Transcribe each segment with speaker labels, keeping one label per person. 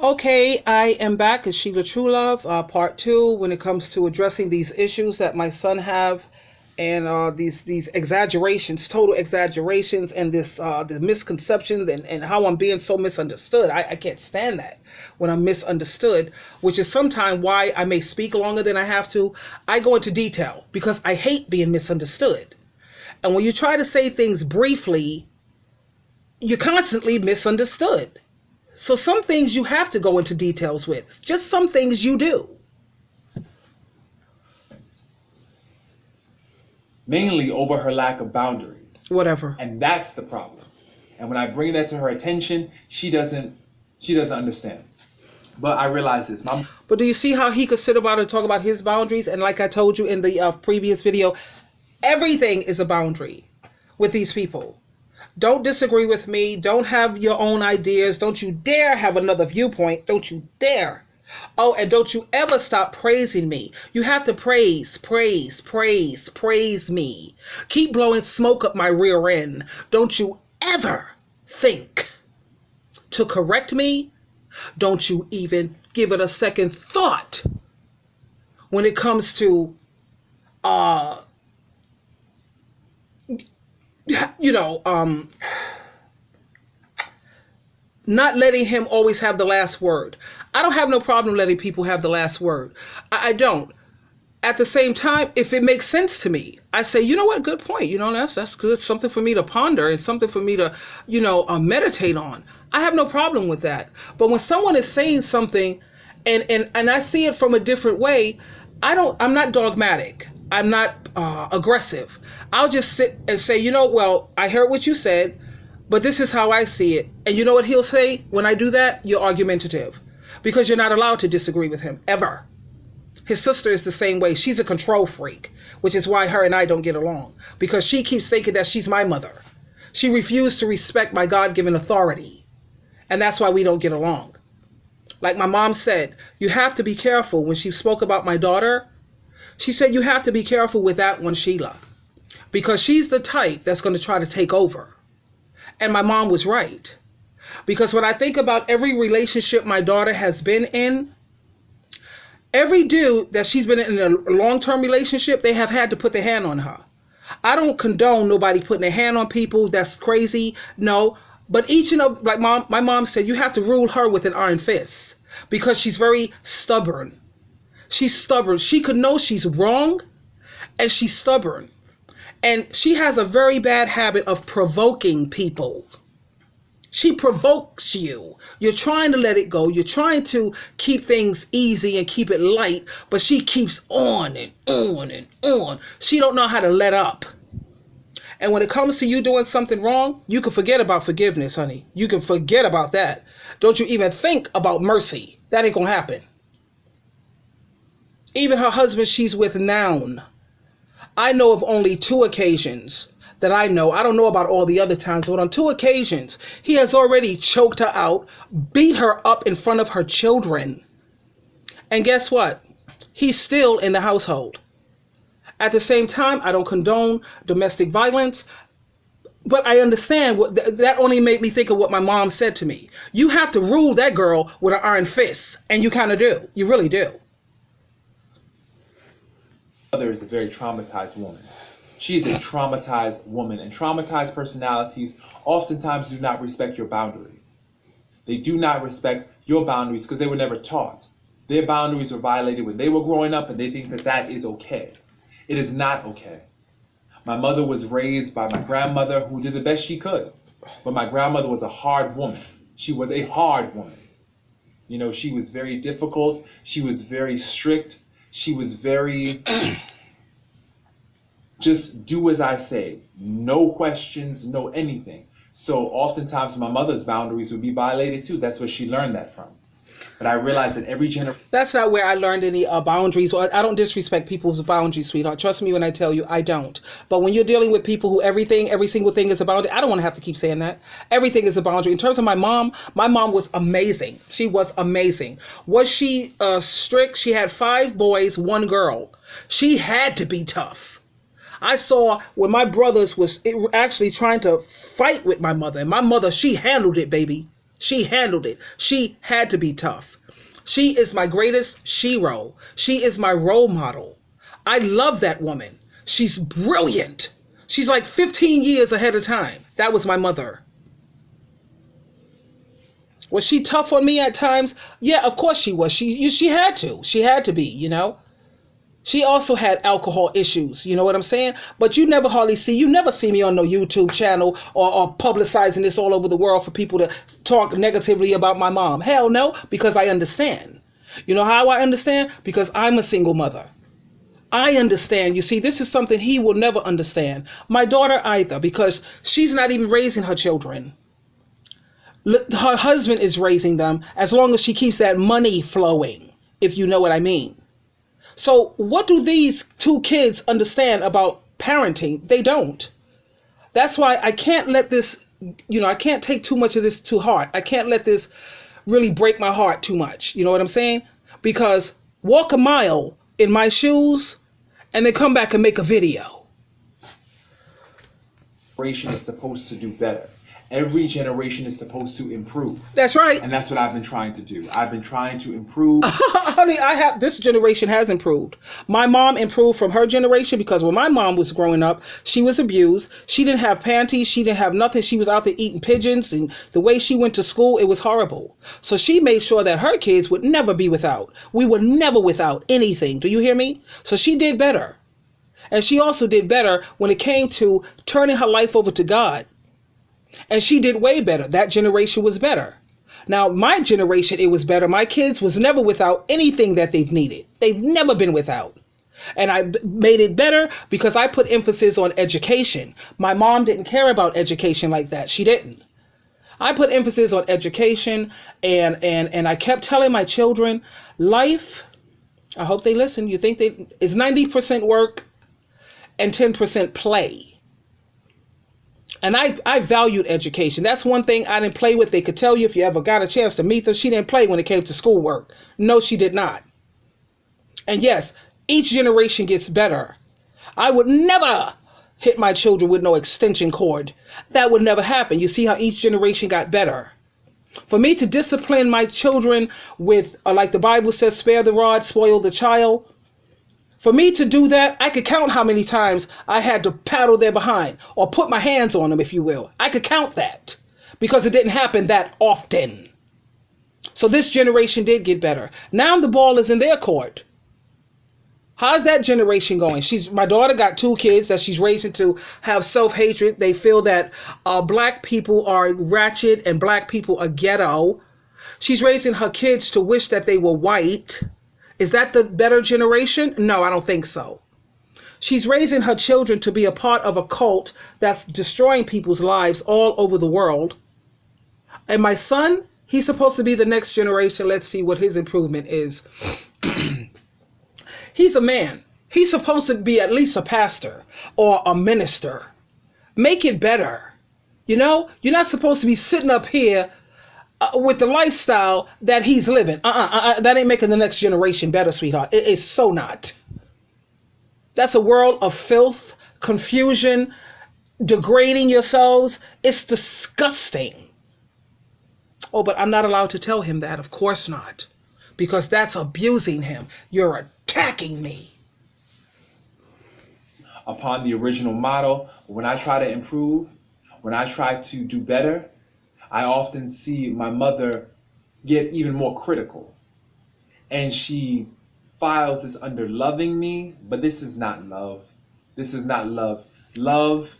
Speaker 1: Okay, I am back. It's Sheila Truelove, part two, when it comes to addressing these issues that my son have, and these exaggerations, total exaggerations, and this the misconceptions, and how I'm being so misunderstood. I can't stand that when I'm misunderstood, which is sometimes why I may speak longer than I have to. I go into detail because I hate being misunderstood. And when you try to say things briefly, you're constantly misunderstood. So some things you have to go into details with. Just some things you do.
Speaker 2: Mainly over her lack of boundaries.
Speaker 1: Whatever.
Speaker 2: And that's the problem. And when I bring that to her attention, she doesn't understand. But I realize this.
Speaker 1: But do you see how he could sit about and talk about his boundaries? And like I told you in the previous video, everything is a boundary with these people. Don't disagree with me. Don't have your own ideas. Don't you dare have another viewpoint. Don't you dare. Oh, and don't you ever stop praising me. You have to praise me. Keep blowing smoke up my rear end. Don't you ever think to correct me. Don't you even give it a second thought when it comes to, not letting him always have the last word. I don't have no problem letting people have the last word. I don't. At the same time, if it makes sense to me, I say, you know what, good point. That's good. Something for me to ponder and something for me to, meditate on. I have no problem with that. But when someone is saying something and I see it from a different way, I'm not dogmatic. I'm not aggressive. I'll just sit and say, well, I heard what you said, but this is how I see it. And you know what he'll say when I do that? You're argumentative. Because you're not allowed to disagree with him, ever. His sister is the same way. She's a control freak, which is why her and I don't get along. Because she keeps thinking that she's my mother. She refused to respect my God-given authority. And that's why we don't get along. Like my mom said, you have to be careful. When she spoke about my daughter, she said, you have to be careful with that one, Sheila. Because she's the type that's going to try to take over. And my mom was right. Because when I think about every relationship my daughter has been in, every dude that she's been in a long-term relationship, they have had to put their hand on her. I don't condone nobody putting their hand on people. That's crazy. No. But like my mom said, you have to rule her with an iron fist. Because she's very stubborn. She's stubborn. She could know she's wrong, and she's stubborn. And she has a very bad habit of provoking people. She provokes you. You're trying to let it go. You're trying to keep things easy and keep it light, but she keeps on and on and on. She don't know how to let up. And when it comes to you doing something wrong, you can forget about forgiveness, honey. You can forget about that. Don't you even think about mercy. That ain't gonna happen. Even her husband she's with now, I know of only 2 occasions that I know. I don't know about all the other times, but on 2 occasions, he has already choked her out, beat her up in front of her children. And guess what? He's still in the household. At the same time, I don't condone domestic violence, but I understand that only made me think of what my mom said to me. You have to rule that girl with an iron fist, and you kind of do. You really do.
Speaker 2: Mother is a very traumatized woman. She is a traumatized woman, and traumatized personalities oftentimes do not respect your boundaries. They do not respect your boundaries because they were never taught. Their boundaries were violated when they were growing up, and they think that that is okay. It is not okay. My mother was raised by my grandmother, who did the best she could. But my grandmother was a hard woman. She was a hard woman. She was very difficult. She was very strict. She was very, just do as I say. No questions, no anything. So oftentimes my mother's boundaries would be violated too. That's where she learned that from. But I realized that every generation...
Speaker 1: That's not where I learned any boundaries. I don't disrespect people's boundaries, sweetheart. Trust me when I tell you, I don't. But when you're dealing with people who every single thing is a boundary, I don't want to have to keep saying that. Everything is a boundary. In terms of my mom was amazing. She was amazing. Was she strict? She had 5 boys, 1 girl. She had to be tough. I saw when my brothers was actually trying to fight with my mother. And my mother, she handled it, baby. She handled it. She had to be tough. She is my greatest shero. She is my role model. I love that woman. She's brilliant. She's like 15 years ahead of time. That was my mother. Was she tough on me at times? Yeah, of course she was. She had to. She had to be, you know. She also had alcohol issues, you know what I'm saying? But you never see me on no YouTube channel or publicizing this all over the world for people to talk negatively about my mom. Hell no, because I understand. You know how I understand? Because I'm a single mother. I understand. You see, this is something he will never understand. My daughter either, because she's not even raising her children. Her husband is raising them as long as she keeps that money flowing, if you know what I mean. So what do these two kids understand about parenting? They don't. That's why I can't let this, I can't take too much of this to heart. I can't let this really break my heart too much. You know what I'm saying? Because walk a mile in my shoes and then come back and make a video.
Speaker 2: Generation is supposed to do better. Every generation is supposed to improve.
Speaker 1: That's right.
Speaker 2: And that's what I've been trying to do. I've been trying to improve.
Speaker 1: Honey, this generation has improved. My mom improved from her generation because when my mom was growing up, she was abused. She didn't have panties. She didn't have nothing. She was out there eating pigeons, and the way she went to school, it was horrible. So she made sure that her kids would never be without. We were never without anything. Do you hear me? So she did better. And she also did better when it came to turning her life over to God. And she did way better. That generation was better. Now, my generation, it was better. My kids was never without anything that they've needed. They've never been without. And I made it better because I put emphasis on education. My mom didn't care about education like that. She didn't. I put emphasis on education, and I kept telling my children, life, I hope they listen, is 90% work and 10% play. And I valued education. That's one thing I didn't play with. They could tell you if you ever got a chance to meet her, she didn't play when it came to schoolwork. No, she did not. And yes, each generation gets better. I would never hit my children with no extension cord. That would never happen. You see how each generation got better. For me to discipline my children with, like the Bible says, spare the rod, spoil the child. For me to do that, I could count how many times I had to paddle their behind or put my hands on them, if you will. I could count that because it didn't happen that often. So this generation did get better. Now the ball is in their court. How's that generation going? My daughter got 2 kids that she's raising to have self-hatred. They feel that black people are ratchet and black people are ghetto. She's raising her kids to wish that they were white. Is that the better generation? No, I don't think so. She's raising her children to be a part of a cult that's destroying people's lives all over the world. And my son, he's supposed to be the next generation. Let's see what his improvement is. He's a man. He's supposed to be at least a pastor or a minister. Make it better. You know, you're not supposed to be sitting up here with the lifestyle that he's living. That ain't making the next generation better, sweetheart. It is so not. That's a world of filth, confusion, degrading yourselves. It's disgusting. Oh, but I'm not allowed to tell him that. Of course not. Because that's abusing him. You're attacking me.
Speaker 2: Upon the original model, when I try to improve, when I try to do better, I often see my mother get even more critical. And she files this under loving me, but this is not love. This is not love. Love.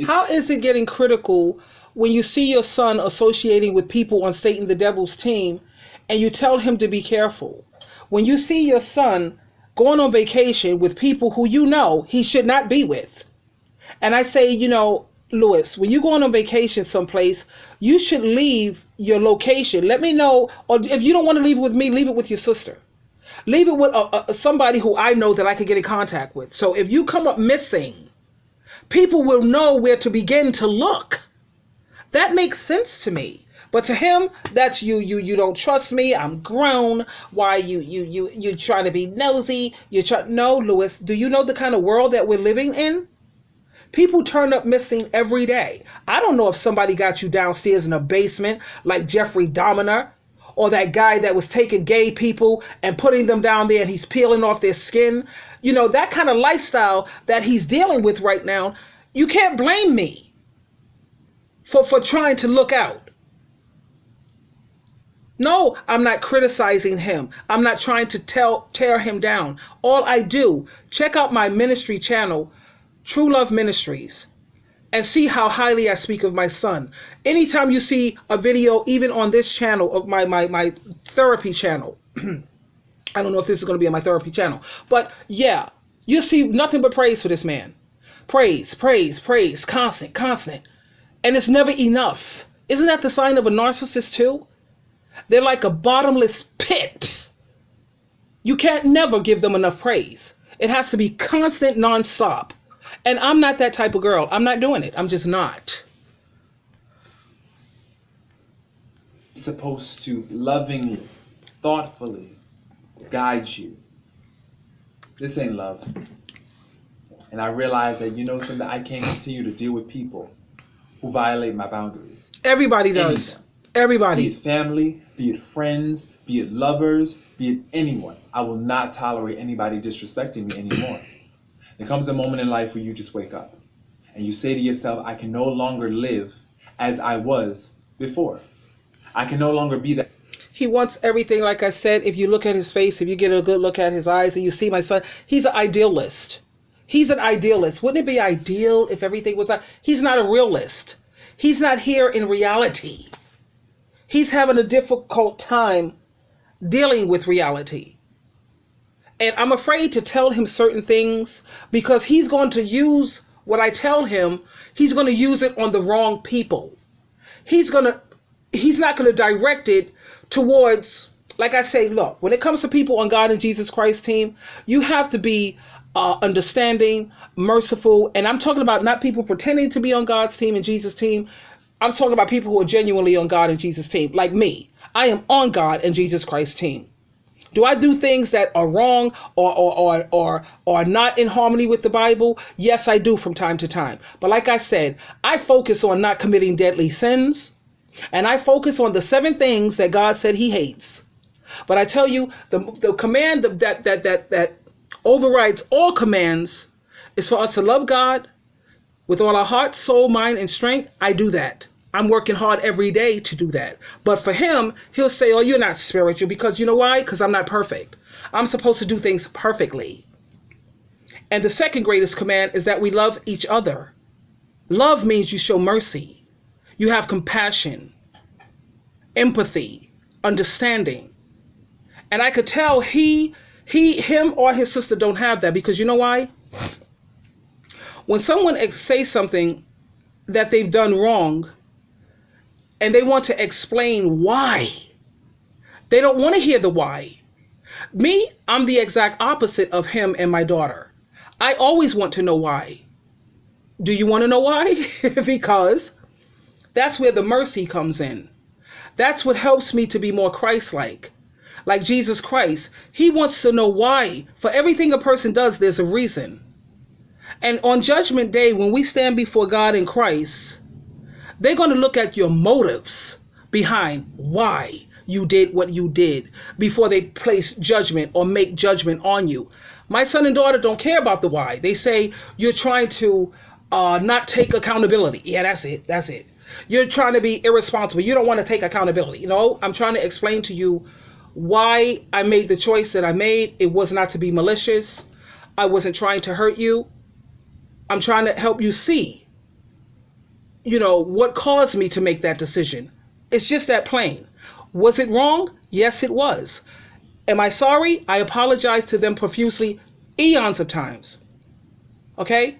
Speaker 1: How is it getting critical when you see your son associating with people on Satan the devil's team and you tell him to be careful? When you see your son going on vacation with people who you know he should not be with. And I say, Lewis, when you're going on vacation someplace, you should leave your location. Let me know, or if you don't want to leave it with me, leave it with your sister. Leave it with somebody who I know that I could get in contact with. So if you come up missing, people will know where to begin to look. That makes sense to me. But to him, that's you don't trust me. I'm grown. Why you trying to be nosy? No, Lewis, do you know the kind of world that we're living in? People turn up missing every day. I don't know if somebody got you downstairs in a basement like Jeffrey Dahmer, or that guy that was taking gay people and putting them down there and he's peeling off their skin. You know, that kind of lifestyle that he's dealing with right now. You can't blame me for trying to look out. No, I'm not criticizing him. I'm not trying to tear him down. All I do, check out my ministry channel, True Love Ministries, and see how highly I speak of my son. Anytime you see a video, even on this channel, of my therapy channel, I don't know if this is going to be on my therapy channel, but yeah, you see nothing but praise for this man. Praise, praise, praise, constant. And it's never enough. Isn't that the sign of a narcissist too? They're like a bottomless pit. You can't never give them enough praise. It has to be constant, nonstop. And I'm not that type of girl. I'm not doing it. I'm just not.
Speaker 2: Supposed to lovingly, thoughtfully guide you. This ain't love. And I realize that, you know something, I can't continue to deal with people who violate my boundaries.
Speaker 1: Everybody does.
Speaker 2: Anyone.
Speaker 1: Everybody.
Speaker 2: Be it family, be it friends, be it lovers, be it anyone. I will not tolerate anybody disrespecting me anymore. There comes a moment in life where you just wake up and you say to yourself, I can no longer live as I was before. I can no longer be that.
Speaker 1: He wants everything, like I said. If you look at his face, if you get a good look at his eyes and you see my son, he's an idealist. He's an idealist. Wouldn't it be ideal if everything was like? He's not a realist. He's not here in reality. He's having a difficult time dealing with reality. And I'm afraid to tell him certain things because he's going to use what I tell him. He's going to use it on the wrong people. He's not going to direct it towards, like I say, look, when it comes to people on God and Jesus Christ team, you have to be understanding, merciful. And I'm talking about not people pretending to be on God's team and Jesus' team. I'm talking about people who are genuinely on God and Jesus' team, like me. I am on God and Jesus Christ team. Do I do things that are wrong or not in harmony with the Bible? Yes, I do from time to time. But like I said, I focus on not committing deadly sins, and I focus on the 7 things that God said he hates. But I tell you, the command that overrides all commands is for us to love God with all our heart, soul, mind, and strength. I do that. I'm working hard every day to do that. But for him, he'll say, oh, you're not spiritual, because you know why? Because I'm not perfect. I'm supposed to do things perfectly. And the second greatest command is that we love each other. Love means you show mercy. You have compassion, empathy, understanding. And I could tell him or his sister don't have that, because you know why? When someone says something that they've done wrong, and they want to explain why, they don't want to hear the why. Me, I'm the exact opposite of him and my daughter. I always want to know why. Do you want to know why? Because that's where the mercy comes in. That's what helps me to be more Christ-like. Like Jesus Christ, he wants to know why. For everything a person does, there's a reason. And on Judgment Day, when we stand before God in Christ, they're going to look at your motives behind why you did what you did before they place judgment or make judgment on you. My son and daughter don't care about the why. They say you're trying to not take accountability. Yeah, that's it. That's it. You're trying to be irresponsible. You don't want to take accountability. You know, I'm trying to explain to you why I made the choice that I made. It was not to be malicious. I wasn't trying to hurt you. I'm trying to help you see, you know, what caused me to make that decision. It's just that plain. Was it wrong? Yes, it was. Am I sorry? I apologize to them profusely, eons of times. Okay?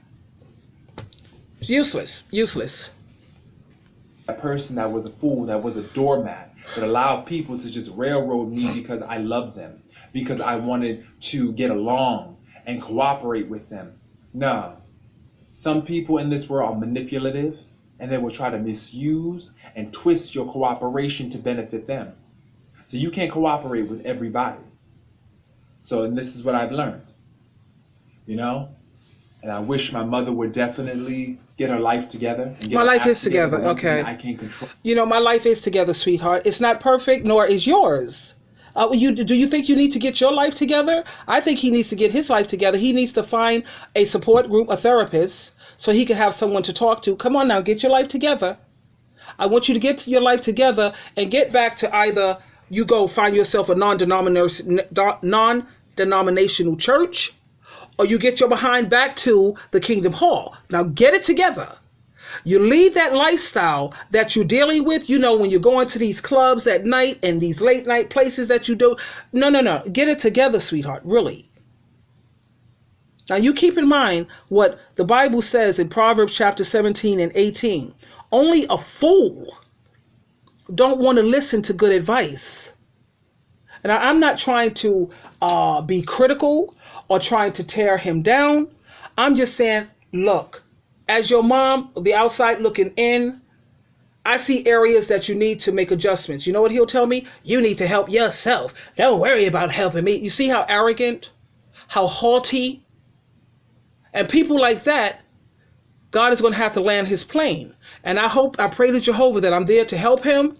Speaker 1: It's useless.
Speaker 2: A person that was a fool, that was a doormat, that allowed people to just railroad me because I loved them, because I wanted to get along and cooperate with them. No. Some people in this world are manipulative, and they will try to misuse and twist your cooperation to benefit them. So you can't cooperate with everybody. So, and this is what I've learned. You know, And I wish my mother would definitely get her life together. And get
Speaker 1: My
Speaker 2: her
Speaker 1: life
Speaker 2: act
Speaker 1: is together.
Speaker 2: But one thing
Speaker 1: Okay.
Speaker 2: I can't control.
Speaker 1: You know, my life is together, sweetheart. It's not perfect, nor is yours. Do you think you need to get your life together? I think he needs to get his life together. He needs to find a support group, a therapist, so he can have someone to talk to. Come on now, get your life together. I want you to get your life together and get back to either you go find yourself a non-denominational church, or you get your behind back to the Kingdom Hall. Now get it together. You leave that lifestyle that you're dealing with, you know, when you're going to these clubs at night and these late night places that you do. No. Get it together, sweetheart, really. Now you keep in mind what the Bible says in Proverbs chapter 17 and 18. Only a fool don't want to listen to good advice. And I'm not trying to be critical or trying to tear him down. I'm just saying, look, as your mom, the outside looking in, I see areas that you need to make adjustments. You know what he'll tell me? You need to help yourself. Don't worry about helping me. You see how arrogant, how haughty, and people like that, God is going to have to land his plane. And I pray to Jehovah that I'm there to help him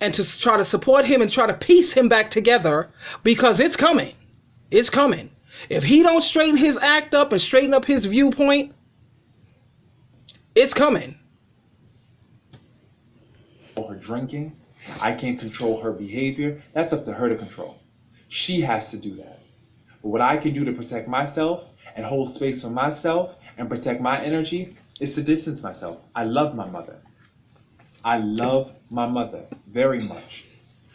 Speaker 1: and to try to support him and try to piece him back together, because it's coming. It's coming. If he don't straighten his act up and straighten up his viewpoint, it's coming.
Speaker 2: Her drinking, I can't control her behavior. That's up to her to control. She has to do that. But what I can do to protect myself and hold space for myself and protect my energy is to distance myself. I love my mother. I love my mother very much.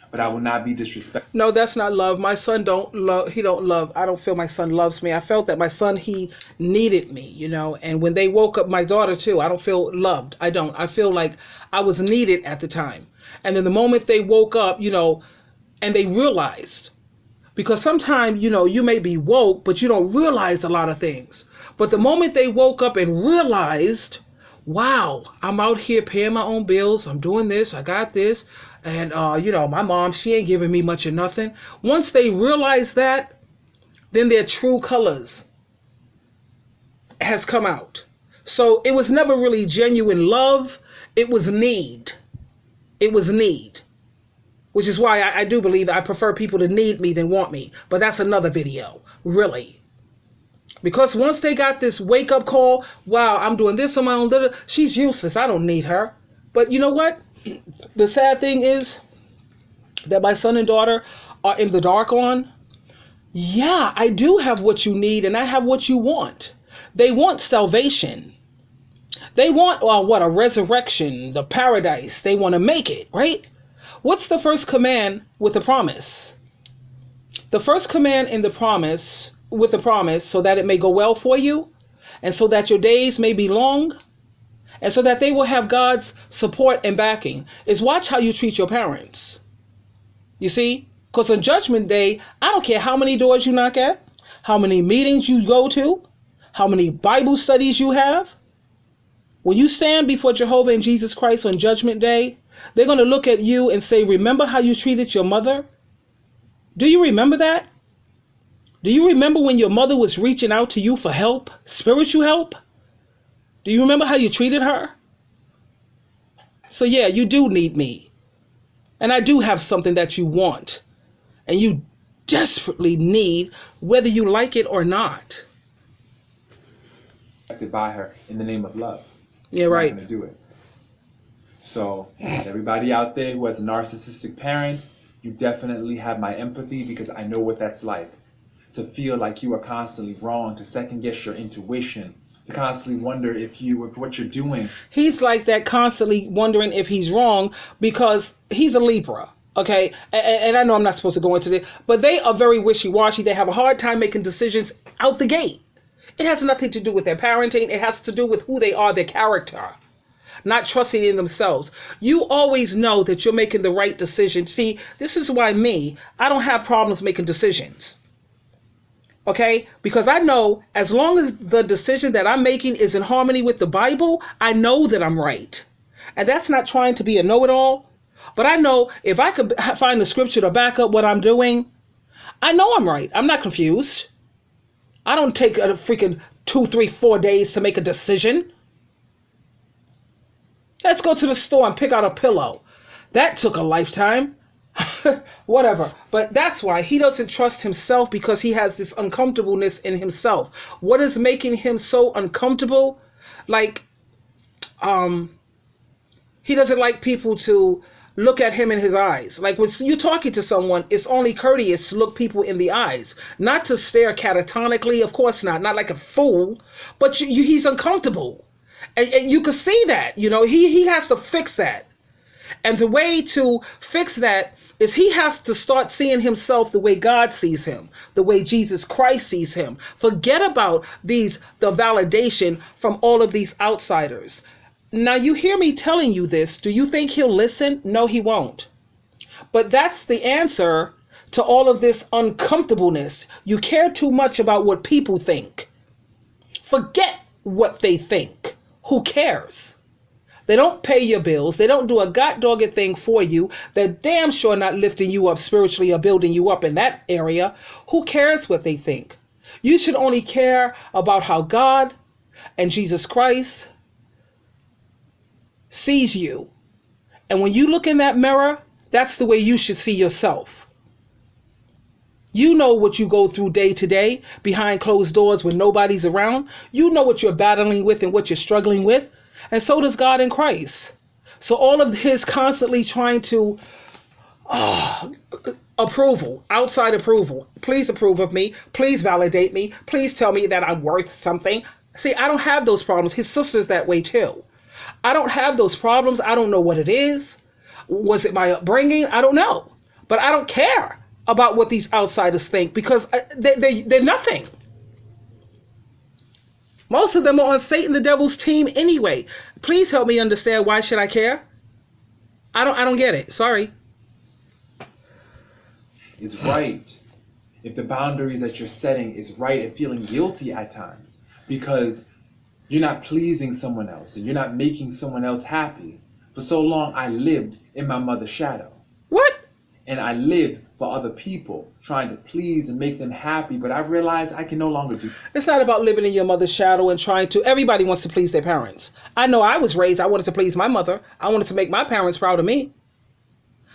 Speaker 2: But I will not be disrespectful.
Speaker 1: No, that's not love. My son don't love. I don't feel my son loves me. I felt that my son, he needed me, you know. And when they woke up, my daughter too, I don't feel loved. I don't. I feel like I was needed at the time. And then the moment they woke up, you know, and they realized, because sometimes, you know, you may be woke, but you don't realize a lot of things. But the moment they woke up and realized, wow, I'm out here paying my own bills. I'm doing this. I got this. And, you know, my mom, she ain't giving me much of nothing. Once they realize that, then their true colors has come out. So it was never really genuine love. It was need. It was need. Which is why I do believe I prefer people to need me than want me. But that's another video, really. Because once they got this wake-up call, wow, I'm doing this on my own, she's useless. I don't need her. But you know what? The sad thing is that my son and daughter are in the dark on. Yeah, I do have what you need and I have what you want. They want salvation. They want, a resurrection, the paradise. They want to make it, right? What's the first command with the promise? The first command in the promise, with the promise, so that it may go well for you and so that your days may be long, and so that they will have God's support and backing, is watch how you treat your parents. You see? Because on Judgment Day, I don't care how many doors you knock at, how many meetings you go to, how many Bible studies you have. When you stand before Jehovah and Jesus Christ on Judgment Day, they're going to look at you and say, remember how you treated your mother? Do you remember that? Do you remember when your mother was reaching out to you for help, spiritual help? Do you remember how you treated her? So yeah, you do need me. And I do have something that you want. And you desperately need, whether you like it or not.
Speaker 2: By her in the name of love.
Speaker 1: Yeah, right.
Speaker 2: I'm not going to do it. So everybody out there who has a narcissistic parent, you definitely have my empathy, because I know what that's like. To feel like you are constantly wrong, to second guess your intuition, to constantly wonder if what you're doing.
Speaker 1: He's like that, constantly wondering if he's wrong, because he's a Libra, okay? And I know I'm not supposed to go into this, but they are very wishy-washy. They have a hard time making decisions out the gate. It has nothing to do with their parenting. It has to do with who they are, their character, not trusting in themselves. You always know that you're making the right decision. See, this is why I don't have problems making decisions. Okay? Because I know as long as the decision that I'm making is in harmony with the Bible, I know that I'm right. And that's not trying to be a know-it-all. But I know if I could find the scripture to back up what I'm doing, I know I'm right. I'm not confused. I don't take a freaking 2, 3, 4 days to make a decision. Let's go to the store and pick out a pillow. That took a lifetime. Whatever. But that's why he doesn't trust himself, because he has this uncomfortableness in himself. What is making him so uncomfortable? Like, he doesn't like people to look at him in his eyes. Like when you're talking to someone, it's only courteous to look people in the eyes, not to stare catatonically. Of course not like a fool, but he's uncomfortable. And you can see that, he has to fix that. And the way to fix that is he has to start seeing himself the way God sees him, the way Jesus Christ sees him. Forget about the validation from all of these outsiders. Now, you hear me telling you this. Do you think he'll listen? No, he won't. But that's the answer to all of this uncomfortableness. You care too much about what people think. Forget what they think. Who cares? They don't pay your bills. They don't do a god-dogged thing for you. They're damn sure not lifting you up spiritually or building you up in that area. Who cares what they think? You should only care about how God and Jesus Christ sees you. And when you look in that mirror, that's the way you should see yourself. You know what you go through day to day behind closed doors when nobody's around. You know what you're battling with and what you're struggling with. And so does God in Christ. So all of his constantly trying to approval, outside approval. Please approve of me. Please validate me. Please tell me that I'm worth something. See, I don't have those problems. His sister's that way too. I don't have those problems. I don't know what it is. Was it my upbringing? I don't know. But I don't care about what these outsiders think, because they're nothing. Most of them are on Satan the devil's team anyway. Please help me understand, why should I care? I don't get it. Sorry.
Speaker 2: Is right. If the boundaries that you're setting is right, and feeling guilty at times because you're not pleasing someone else and you're not making someone else happy. For so long, I lived in my mother's shadow.
Speaker 1: What?
Speaker 2: And I lived for other people, trying to please and make them happy. But I realized I can no longer do that.
Speaker 1: It's not about living in your mother's shadow and trying to. Everybody wants to please their parents. I know I was raised, I wanted to please my mother. I wanted to make my parents proud of me.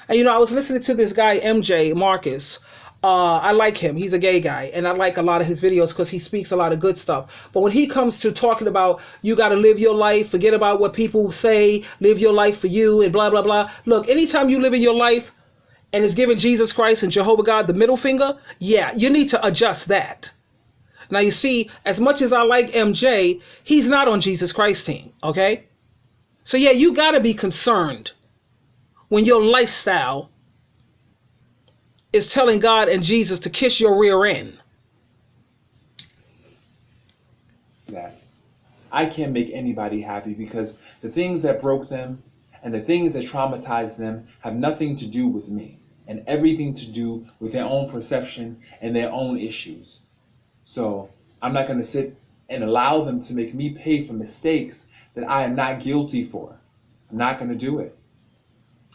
Speaker 1: And I was listening to this guy, MJ Marcus. I like him. He's a gay guy. And I like a lot of his videos because he speaks a lot of good stuff. But when he comes to talking about you got to live your life, forget about what people say, live your life for you and blah, blah, blah. Look, anytime you live in your life and is giving Jesus Christ and Jehovah God the middle finger, yeah, you need to adjust that. Now, you see, as much as I like MJ, he's not on Jesus Christ's team, okay? So, yeah, you got to be concerned when your lifestyle is telling God and Jesus to kiss your rear end.
Speaker 2: That I can't make anybody happy, because the things that broke them and the things that traumatized them have nothing to do with me, and everything to do with their own perception and their own issues. So I'm not going to sit and allow them to make me pay for mistakes that I am not guilty for. I'm not going to do it.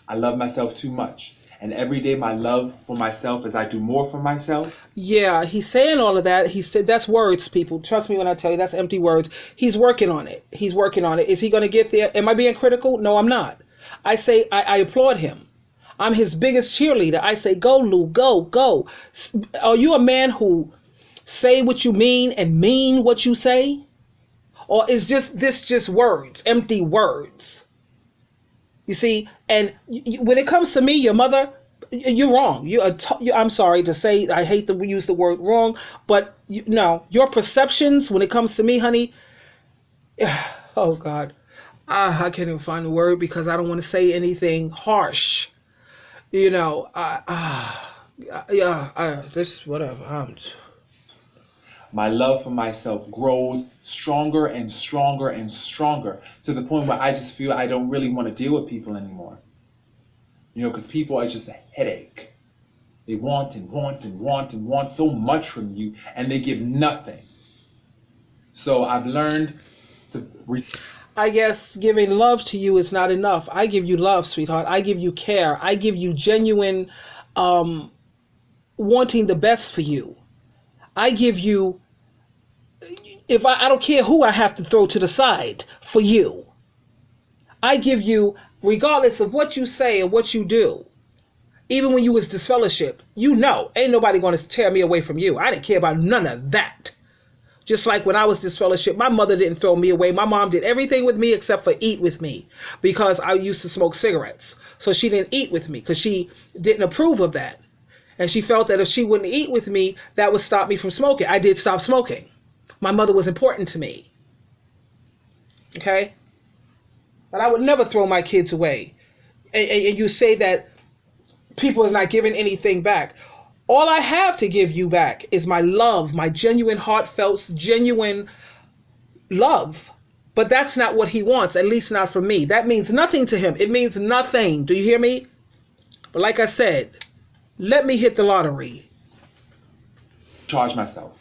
Speaker 2: I love myself too much. And every day my love for myself, as I do more for myself.
Speaker 1: Yeah, he's saying all of that. He said that's words, people. Trust me when I tell you, that's empty words. He's working on it. He's working on it. Is he going to get there? Am I being critical? No, I'm not. I say I applaud him. I'm his biggest cheerleader. I say, go, Lou, go, go. Are you a man who say what you mean and mean what you say? Or is this just words, empty words? You see, and when it comes to me, your mother, you're wrong. I'm sorry to say, I hate to use the word wrong, but no, your perceptions when it comes to me, honey, oh God, I can't even find the word because I don't want to say anything harsh. This, whatever.
Speaker 2: My love for myself grows stronger and stronger and stronger, to the point where I just feel I don't really want to deal with people anymore. Because people are just a headache. They want and want and want and want so much from you, and they give nothing. So I've learned to...
Speaker 1: I guess giving love to you is not enough. I give you love, sweetheart. I give you care. I give you genuine wanting the best for you. I give you If I don't care who I have to throw to the side for you. I give you, regardless of what you say or what you do, even when you was disfellowship, ain't nobody going to tear me away from you. I didn't care about none of that. Just like when I was disfellowship, my mother didn't throw me away. My mom did everything with me except for eat with me because I used to smoke cigarettes. So she didn't eat with me because she didn't approve of that. And she felt that if she wouldn't eat with me, that would stop me from smoking. I did stop smoking. My mother was important to me. Okay? But I would never throw my kids away. And you say that people are not giving anything back. All I have to give you back is my love, my genuine, heartfelt, genuine love. But that's not what he wants, at least not from me. That means nothing to him. It means nothing. Do you hear me? But like I said, let me hit the lottery.
Speaker 2: Charge myself,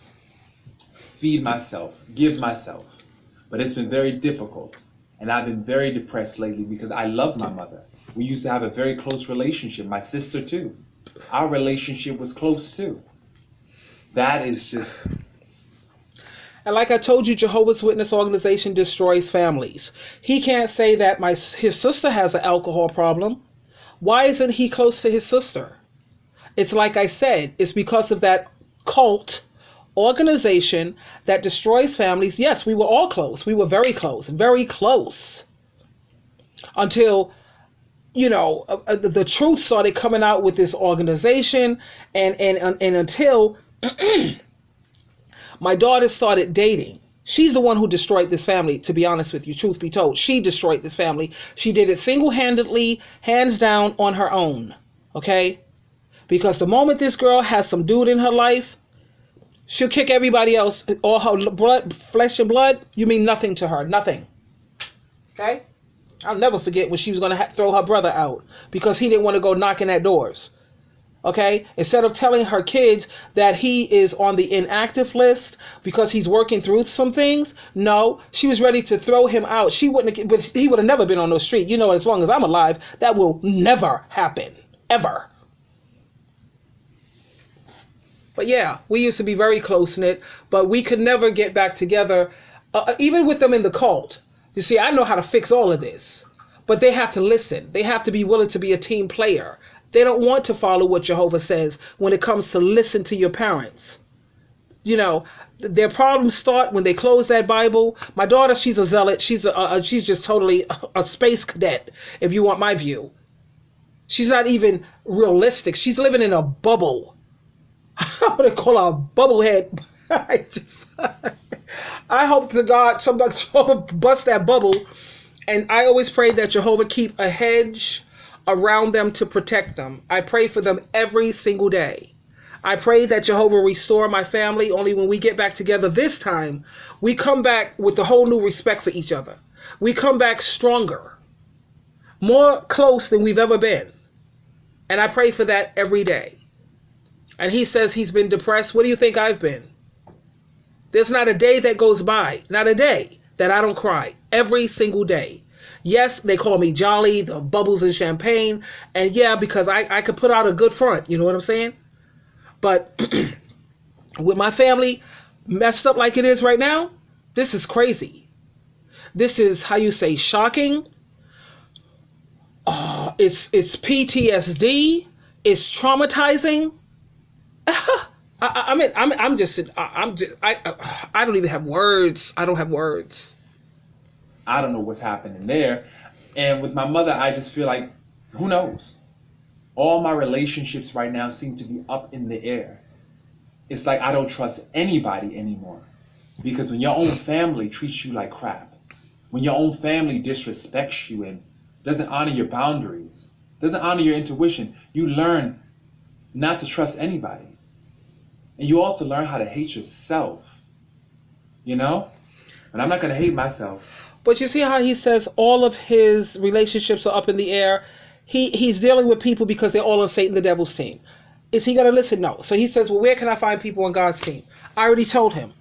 Speaker 2: feed myself, give myself. But it's been very difficult. And I've been very depressed lately because I love my mother. We used to have a very close relationship. My sister too. Our relationship was close too. That is just...
Speaker 1: And like I told you, Jehovah's Witness organization destroys families. He can't say that his sister has an alcohol problem. Why isn't he close to his sister? It's like I said, it's because of that cult organization that destroys families. Yes, we were all close. We were very close, very close. Until, the truth started coming out with this organization and until my daughter started dating. She's the one who destroyed this family, to be honest with you, truth be told. She destroyed this family. She did it single-handedly, hands down, on her own. Okay? Because the moment this girl has some dude in her life, she'll kick everybody else. All her blood, flesh and blood, you mean nothing to her. Nothing. Okay? I'll never forget when she was going to throw her brother out because he didn't want to go knocking at doors. Okay? Instead of telling her kids that he is on the inactive list because he's working through some things, no, she was ready to throw him out. She wouldn't have, but he would have never been on the street. As long as I'm alive, that will never happen. Ever. But yeah, we used to be very close-knit, but we could never get back together, even with them in the cult. You see, I know how to fix all of this, but they have to listen. They have to be willing to be a team player. They don't want to follow what Jehovah says when it comes to listen to your parents. Their problems start when they close that Bible. My daughter, she's a zealot. She's just totally a space cadet, if you want my view. She's not even realistic. She's living in a bubble. I'm going to call her a bubblehead. I hope to God somebody bust that bubble. And I always pray that Jehovah keep a hedge around them to protect them. I pray for them every single day. I pray that Jehovah restore my family. Only when we get back together this time, we come back with a whole new respect for each other. We come back stronger, more close than we've ever been. And I pray for that every day. And he says he's been depressed. What do you think I've been? There's not a day that goes by, not a day, that I don't cry. Every single day. Yes, they call me Jolly, the bubbles and champagne. And yeah, because I could put out a good front. You know what I'm saying? But with my family messed up like it is right now, this is crazy. This is, how you say, shocking. It's PTSD. It's traumatizing. I don't even have words. I don't have words.
Speaker 2: I don't know what's happening there. And with my mother, I just feel like, who knows? All my relationships right now seem to be up in the air. It's like I don't trust anybody anymore. Because when your own family treats you like crap, when your own family disrespects you and doesn't honor your boundaries, doesn't honor your intuition, you learn not to trust anybody. And you also learn how to hate yourself, And I'm not going to hate myself.
Speaker 1: But you see how he says all of his relationships are up in the air? He's dealing with people because they're all on Satan the devil's team. Is he going to listen? No. So he says, well, where can I find people on God's team? I already told him.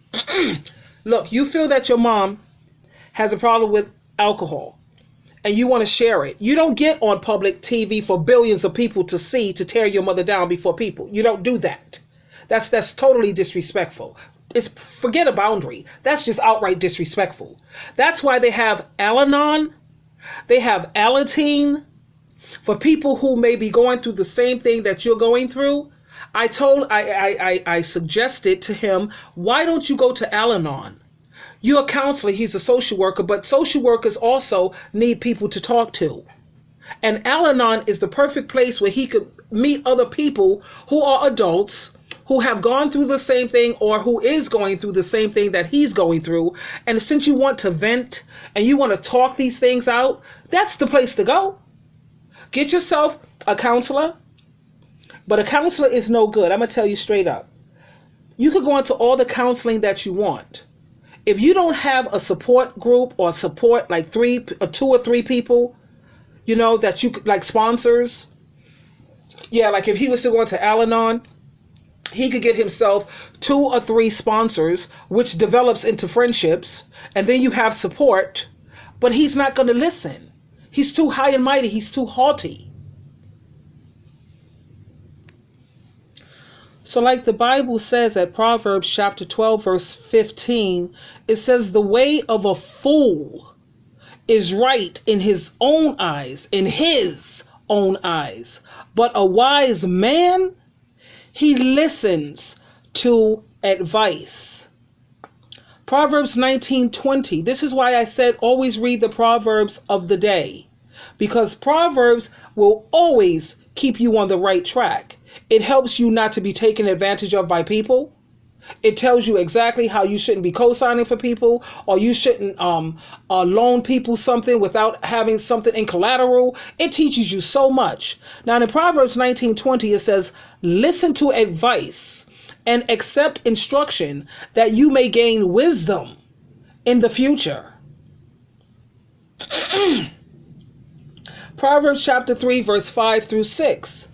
Speaker 1: Look, you feel that your mom has a problem with alcohol and you want to share it. You don't get on public TV for billions of people to see to tear your mother down before people. You don't do that. That's totally disrespectful. forget a boundary. That's just outright disrespectful. That's why they have Al-Anon, they have Alateen for people who may be going through the same thing that you're going through. I suggested to him, why don't you go to Al-Anon? You're a counselor, he's a social worker, but social workers also need people to talk to. And Al-Anon is the perfect place where he could meet other people who are adults, who have gone through the same thing or who is going through the same thing that he's going through. And since you want to vent and you want to talk these things out, that's the place to go. Get yourself a counselor, but a counselor is no good. I'm going to tell you straight up. You could go into all the counseling that you want. If you don't have a support group or support like 2 or 3 people, you know, that you could, like sponsors. Yeah, like if he was to go into Al-Anon, he could get himself 2 or 3 sponsors, which develops into friendships, and then you have support, but he's not going to listen. He's too high and mighty. He's too haughty. So like the Bible says at Proverbs chapter 12, verse 15, it says, the way of a fool is right in his own eyes, but a wise man, he listens to advice. Proverbs 19:20. This is why I said always read the Proverbs of the day, because Proverbs will always keep you on the right track. It helps you not to be taken advantage of by people. It tells you exactly how you shouldn't be co-signing for people, or you shouldn't loan people something without having something in collateral. It teaches you so much. Now in Proverbs 19:20 it says, listen to advice and accept instruction that you may gain wisdom in the future. Proverbs chapter 3 verse 5 through 6.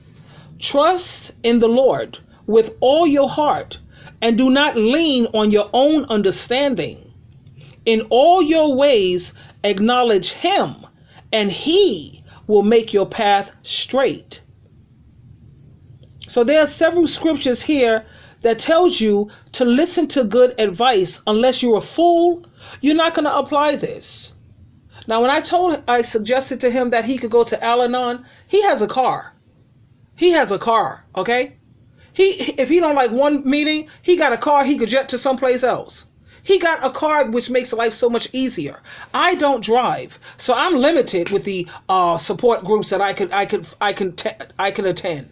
Speaker 1: Trust in the Lord with all your heart, and do not lean on your own understanding. In all your ways acknowledge him, and he will make your path straight. So there are several scriptures here that tells you to listen to good advice. Unless you're a fool, you're not going to apply this. Now, when I suggested to him that he could go to Al-Anon, he has a car. He has a car, okay? If he don't like one meeting, he got a car, he could jet to someplace else. He got a car, which makes life so much easier. I don't drive, so I'm limited with the support groups that I can attend.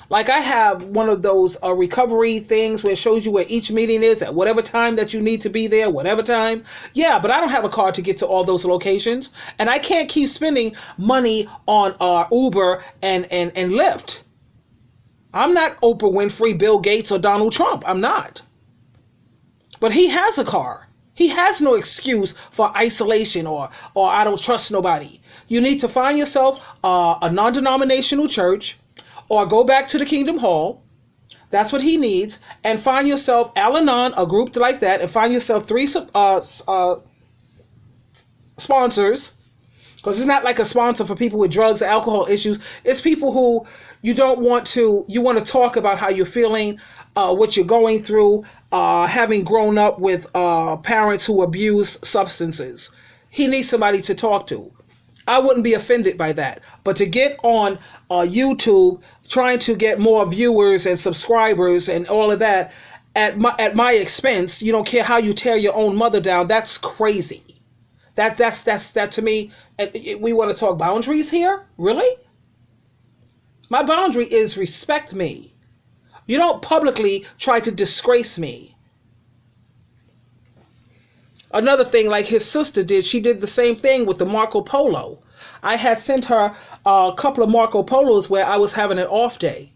Speaker 1: Like I have one of those recovery things where it shows you where each meeting is at whatever time that you need to be there, whatever time. Yeah, but I don't have a car to get to all those locations, and I can't keep spending money on Uber and Lyft. I'm not Oprah Winfrey, Bill Gates, or Donald Trump. I'm not. But he has a car. He has no excuse for isolation or I don't trust nobody. You need to find yourself a non-denominational church, or go back to the Kingdom Hall. That's what he needs. And find yourself Al-Anon, a group like that, and find yourself 3 sponsors. Because it's not like a sponsor for people with drugs or alcohol issues. It's people who you want to talk about how you're feeling, what you're going through, having grown up with parents who abuse substances. He needs somebody to talk to. I wouldn't be offended by that. But to get on YouTube, trying to get more viewers and subscribers and all of that at my expense, you don't care how you tear your own mother down, that's crazy. That to me, we want to talk boundaries here? Really? My boundary is respect me. You don't publicly try to disgrace me. Another thing, like his sister did, she did the same thing with the Marco Polo. I had sent her a couple of Marco Polos where I was having an off day.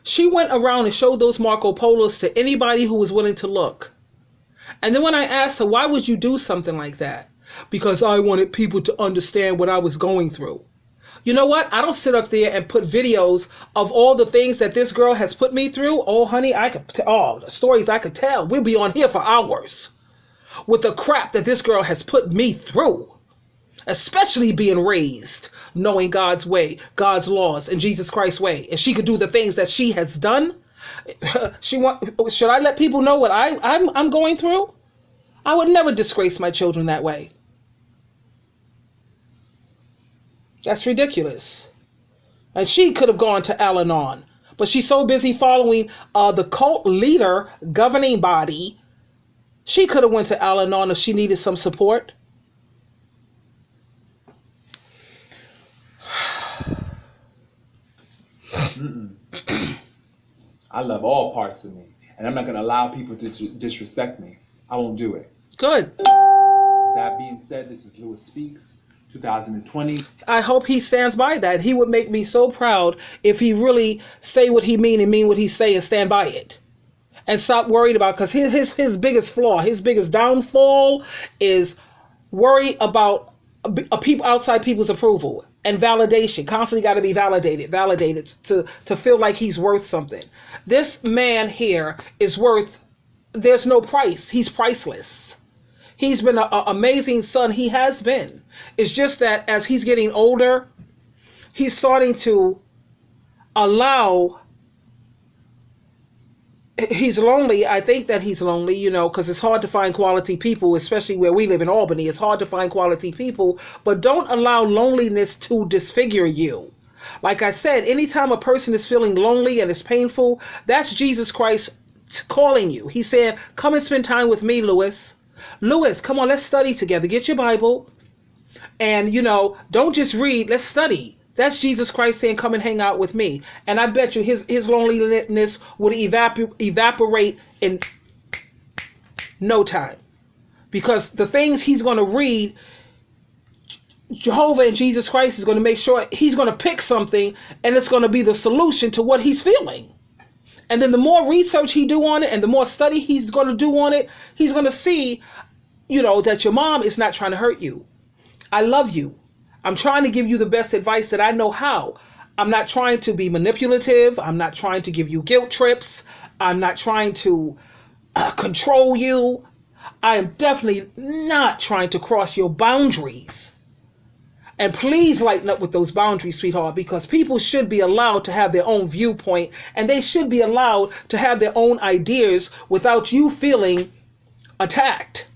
Speaker 1: She went around and showed those Marco Polos to anybody who was willing to look. And then when I asked her, why would you do something like that? Because I wanted people to understand what I was going through. You know what? I don't sit up there and put videos of all the things that this girl has put me through. Oh, honey, the stories I could tell. We'll be on here for hours with the crap that this girl has put me through. Especially being raised, knowing God's way, God's laws, and Jesus Christ's way. And she could do the things that she has done. Should I let people know what I'm going through? I would never disgrace my children that way. That's ridiculous. And she could have gone to Al-Anon, but she's so busy following the cult leader governing body. She could have went to Al-Anon if she needed some support.
Speaker 2: I love all parts of me, and I'm not going to allow people to disrespect me. I won't do it.
Speaker 1: Good.
Speaker 2: That being said, this is Lewis Speaks, 2020.
Speaker 1: I hope he stands by that. He would make me so proud if he really say what he mean and mean what he say and stand by it. And stop worried about, because his biggest flaw, his biggest downfall is worry about outside people's approval and validation. Constantly got to be validated to feel like he's worth something. This man here is worth, there's no price. He's priceless. He's been an amazing son. He has been. It's just that as he's getting older, he's starting to allow, he's lonely. I think that he's lonely, you know, because it's hard to find quality people, especially where we live in Albany. It's hard to find quality people, but don't allow loneliness to disfigure you. Like I said, anytime a person is feeling lonely and it's painful, that's Jesus Christ calling you. He's saying, come and spend time with me, Lewis. Lewis, come on, let's study together. Get your Bible. And, you know, don't just read, let's study. That's Jesus Christ saying, come and hang out with me. And I bet you his loneliness would evaporate in no time. Because the things he's going to read, Jehovah and Jesus Christ is going to make sure he's going to pick something and it's going to be the solution to what he's feeling. And then the more research he do on it and the more study he's going to do on it, he's going to see, you know, that your mom is not trying to hurt you. I love you. I'm trying to give you the best advice that I know how. I'm not trying to be manipulative. I'm not trying to give you guilt trips. I'm not trying to control you. I am definitely not trying to cross your boundaries. And please lighten up with those boundaries, sweetheart, because people should be allowed to have their own viewpoint and they should be allowed to have their own ideas without you feeling attacked.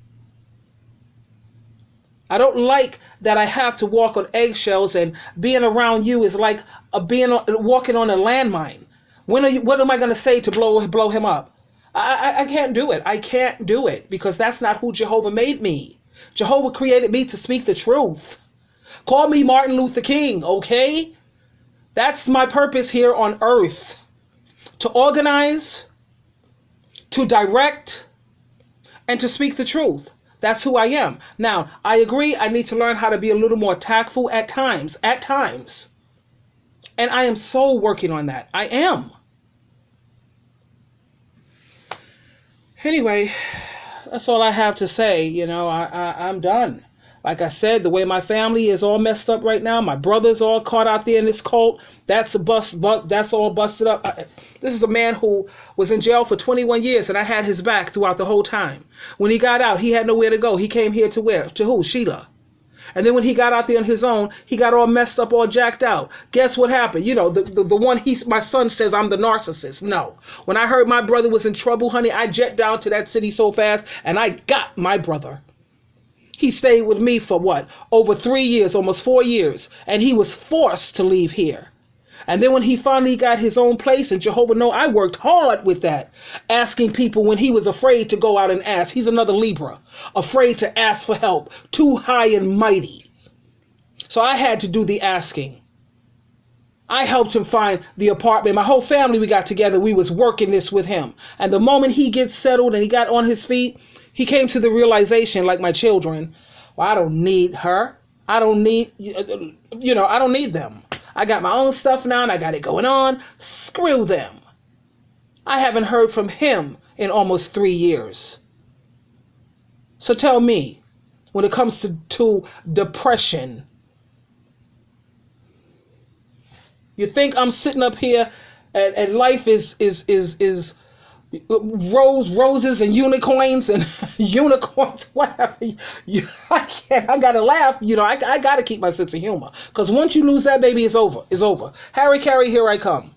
Speaker 1: I don't like that I have to walk on eggshells and being around you is like walking on a landmine. What am I going to say to blow him up? I can't do it. I can't do it because that's not who Jehovah made me. Jehovah created me to speak the truth. Call me Martin Luther King, okay? That's my purpose here on earth. To organize, to direct, and to speak the truth. That's who I am. Now, I agree I need to learn how to be a little more tactful at times. And I am so working on that. I am. Anyway, that's all I have to say. You know, I'm done. Like I said, the way my family is all messed up right now, my brother's all caught out there in this cult. That's all busted up. This is a man who was in jail for 21 years, and I had his back throughout the whole time. When he got out, he had nowhere to go. He came here to where? To who? Sheila. And then when he got out there on his own, he got all messed up, all jacked out. Guess what happened? You know, the one my son says I'm the narcissist. No. When I heard my brother was in trouble, honey, I jet down to that city so fast, and I got my brother. He stayed with me for what? Over 3 years, almost 4 years. And he was forced to leave here. And then when he finally got his own place, and Jehovah know I worked hard with that, asking people when he was afraid to go out and ask. He's another Libra, afraid to ask for help, too high and mighty. So I had to do the asking. I helped him find the apartment. My whole family, we got together. We was working this with him. And the moment he gets settled and he got on his feet, he came to the realization, like my children, well, I don't need her. I don't need, I don't need them. I got my own stuff now and I got it going on. Screw them. I haven't heard from him in almost 3 years. So tell me, when it comes to depression, you think I'm sitting up here and life is roses and unicorns and unicorns, whatever. I can't. I gotta laugh. I gotta keep my sense of humor because once you lose that, baby, it's over. It's over. Harry Carey, here I come.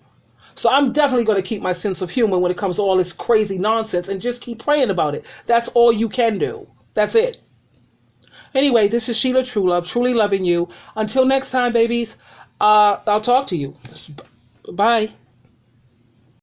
Speaker 1: So I'm definitely going to keep my sense of humor when it comes to all this crazy nonsense and just keep praying about it. That's all you can do. That's it. Anyway, this is Sheila True Love, truly loving you. Until next time, babies, I'll talk to you. Bye.